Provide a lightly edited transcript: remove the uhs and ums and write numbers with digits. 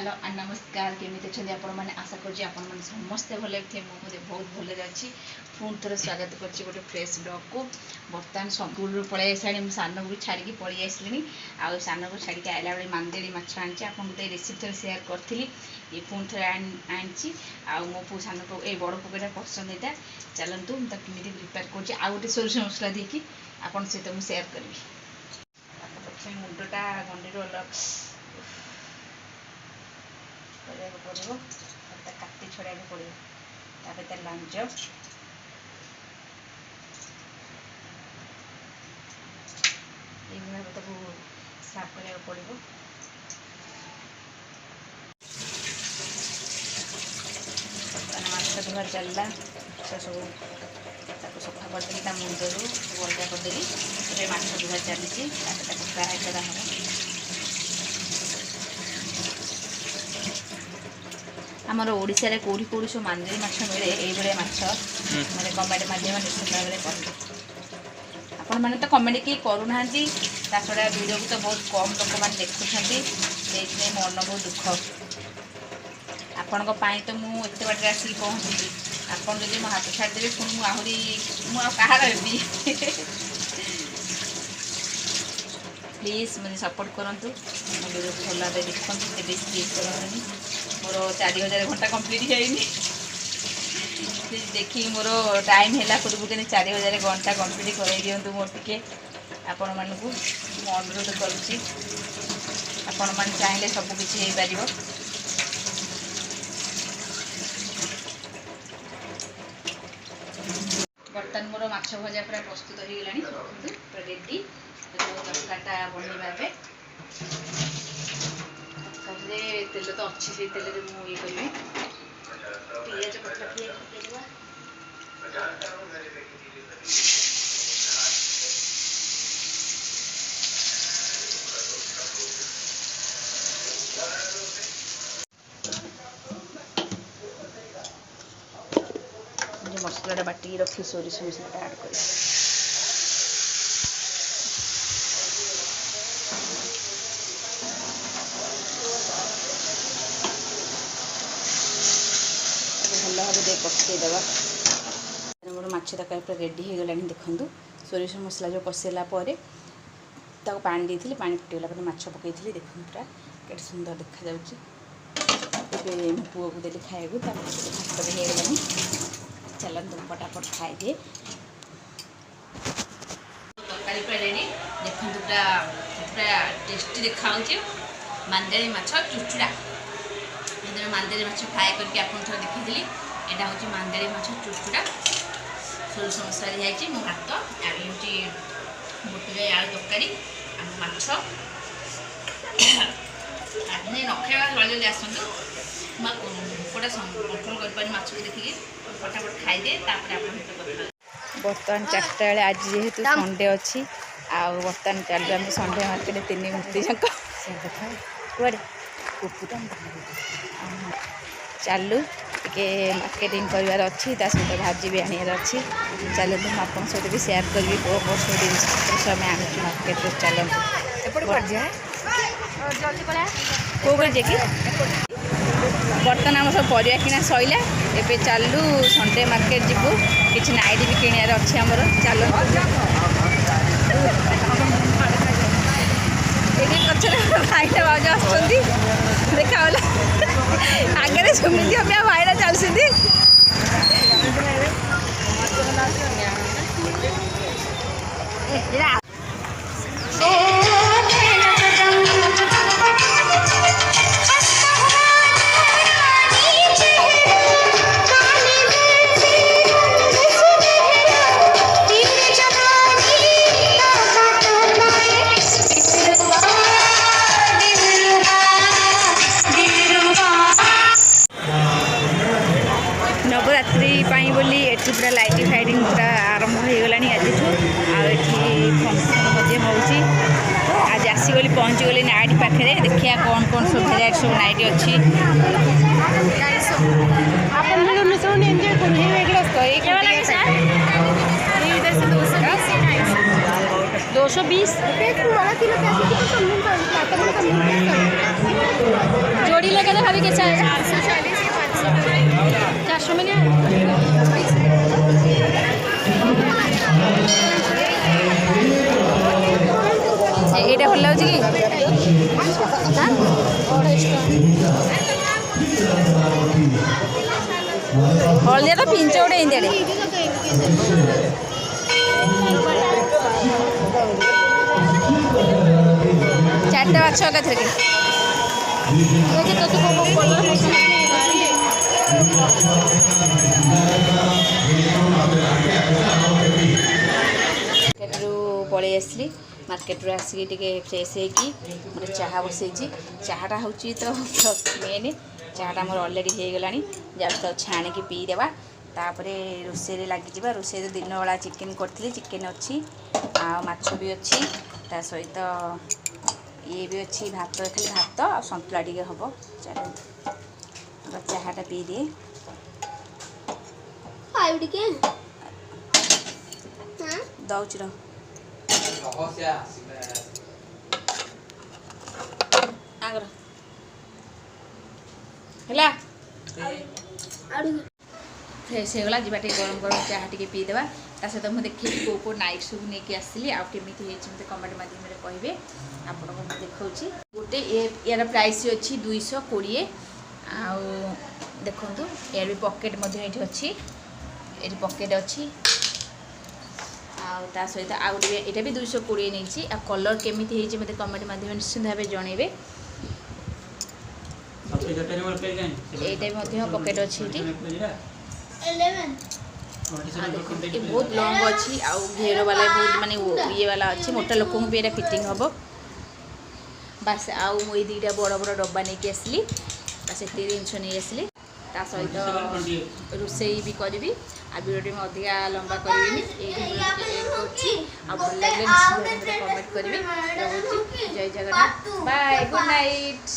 Hello नमस्कार केमी अच्छे आपण मैंने आशा कर समस्ते भले थे मुझे बहुत भले अच्छी पुणी थोड़े स्वागत कर गोटे फ्रेश ब्लॉग को बर्तमान स्कूल पलि सारे सान को छाड़ी पलि आसली आउ सान को छाड़ी आइला बेले मांदेड़ी माछ आनी आपको रेसिपी थोड़े सेयार करी ये पुणी थे आनी मो पु सान को ये बड़ पुकटा पसंद होता चलतु मुझे कमी प्रिपेयर कर गोटे सोरिष मसला देकी आपन सहित मुझे सेयार करी मुंडटा गंडी अलग पड़ो काटी छड़ा पड़ो तापर लांज ये साफ करा पड़ो माछ धुआ चलला सब सफा करदेली मुंडर सब अलग करदेली माछ धुआ चली फ्राए कराहब आमर ओडिशा रे कोठी कोठी सब मांदेरी माछ मिले ये माछ मैंने कमेंट माध्यम निश्चित भाव में करें आपण मैंने तो कमेंट किए करूना छड़ा वीडियो को तो बहुत कम लोक मैंने देखुं मन बहुत दुख आपण तो मुझे बाटे आसिक पहुँची आपड़ जब मो हाथ छाड़देवे पुणी आहरी मुझे प्लीज मुझे सपोर्ट करूँ मो वीडियो को भल भाव देखते केवे स्किप करनी मोर 4000 घंटा कंप्लीट होनी प्लीज देखी मोर टाइम है पूर्व के 4000 घंटा कंप्लीट कर दिंतु मोर टे आपण मानू अनुरोध करुच्ची आपण मैंने चाहिए सबकि हो पार बर्तमान मोर माछ भजा पूरा प्रस्तुत हो गला पूरा रेडी तरकाटा बनवा तेल तो अच्छी से तेल मुझे करी पिज पत्ता मसला बाटी रखी सोरिष मसला ऐड कर भल भाव कषेदेवा मोर माछ तरकारी पूरा रेडी हो गला देखूँ सोरिष मसला जो कषेला पा देती पा फुटगला माछ पकई देखूँ पूरा के सुंदर देखा जाऊँगी मो पुओ को देली खाइबू भात भी हो चलते फटाफट खाई तरकारी पूरा रेडी देखूँ पूरा टेस्टी देखा मांदेरी माछ चुचुड़ा मांदेरी माछ फ्राए करके आप देखी यहाँ हूँ मांदेरी माछ चुचुड़ा सोरिष मसला दिखाई मो भात आगे हूँ बुटजाई आलू तरकारी आम माछ न खावा जल्दी आसतु भोकटा कंट्रोल कर माछ को देखिए फटाफट खाईदे बर्तमान 4टा बेले आज जेहेतु संडे अच्छी आउ बर्तमान चलू आम संडे मार्केट 3 मूर्ति जाक कड़े चलू टे मार्केटिंग करार अच्छी सहित भाजी भी आनार अच्छी चलते मुझे आप सहित भी सेयार करी कौ कौ सब जिन आम आनु मार्केट चलते कौ बजे कि बर्तमान आम सब परिया किना सैला एबे चलू संडे मार्केट जीवु किसी नाइट भी किणार अच्छी आमर चल भाईटा भाज आस देखा आगे सुमित भाईटा चलती नवरात्रि बोली एठी पूरा लाइटिंग फाइटिंग पूरा आरंभ हो गला आज फंक्शन मजे हो आज आसीगली पहुँची गली नाइट पाखे देखिए कौन कौन सब भेराइट सब नाइट अच्छी 220 जोड़ी लेकर तो भाभी कैसा है 400 में এইটা ভাল লাগুଛି କି ହଳଦିଆ ତ ପିଞ୍ଚ ଗୋଟେ ଏମିତି ଚାରିଟା ମାଛ ଏକାଥରେ ମାର୍କେଟରୁ ପଳେଇ ଆସିଲି ମାର୍କେଟରୁ ଆସିକି ଟିକେ ଫ୍ରେଶ୍ ହେଇକି ଗୋଟେ ଚାହା ବସେଇଛି ଚାହାଟା ହେଉଛି ତ ମେନ୍ ଚାହାଟା ଆମର ଅଲରେଡ଼ି ହେଇଗଲାଣି ଯାଉଛି ତାକୁ ଛାଣିକି ପିଇଦେବା ତାପରେ ରୋଷେଇରେ ଲାଗିଯିବା ରୋଷେଇରେ ଦିନ ବେଳା ଚିକେନ୍ କରିଥିଲି ଚିକେନ୍ ଅଛି ଆଉ ମାଛ ବି ଅଛି ତା ସହିତ ଇଏ ବି ଅଛି ଭାତ ଖାଲି ଭାତ ଆଉ ସନ୍ତୁଳା ଟିକେ ହେବ ଚାଲ ଚାହାଟା ପିଇଦିଏ ଦଉଛି ର ଆଗର ହେଲା ଫ୍ରେଶ୍ ହେଇଗଲା ଯିବା ଟିକେ ଗରମ ଗରମ ଚାହା ଟିକେ ପିଇଦେବା ତା ସହିତ ମୁଁ ଦେଖେଇବି କେଉଁ କେଉଁ ନାଇଟ୍ ସବୁ ନେଇକି ଆସିଲି ଆଉ କେମିତି ହେଇଛି ମୋତେ କମେଣ୍ଟ ମାଧ୍ୟମରେ କହିବେ ଆପଣଙ୍କୁ ମୁଁ ଦେଖାଉଛି ଗୋଟେ ୟାର ପ୍ରାଇସ୍ ଅଛି 220 ଆଉ ଦେଖନ୍ତୁ ୟାର ବି ପକେଟ୍ ମଧ୍ୟ ଏଇଠି ଅଛି ଏଠି ପକେଟ୍ ଅଛି ଆଉ ତା ସହିତ ଆଉ ଗୋଟେ ଏଇଟା ବି 220 ନେଇଛି ଆଉ କଲର୍ କେମିତି ହେଇଛି ମୋତେ କମେଣ୍ଟ ମାଧ୍ୟମରେ ନିଶ୍ଚିନ୍ତ ଭାବେ ଜଣାଇବେ এইটা মধ্যে পকেট আছে এটি बहुत लंग अच्छी आउ घेर वाला बहुत माने ये वाला अच्छी मोटा लोक भी ये फिटिंग हम बास आउ मुझे दुईटा बड़ बड़ डब्बा नहीं कि आसली बास ये जिन नहीं आसली ता सहित रोसई भी करी आ वीडियो में अधिका लंबा करी भल लगे कमेंट करेंगे जय जगन्नाथ बाय गुड नाइट।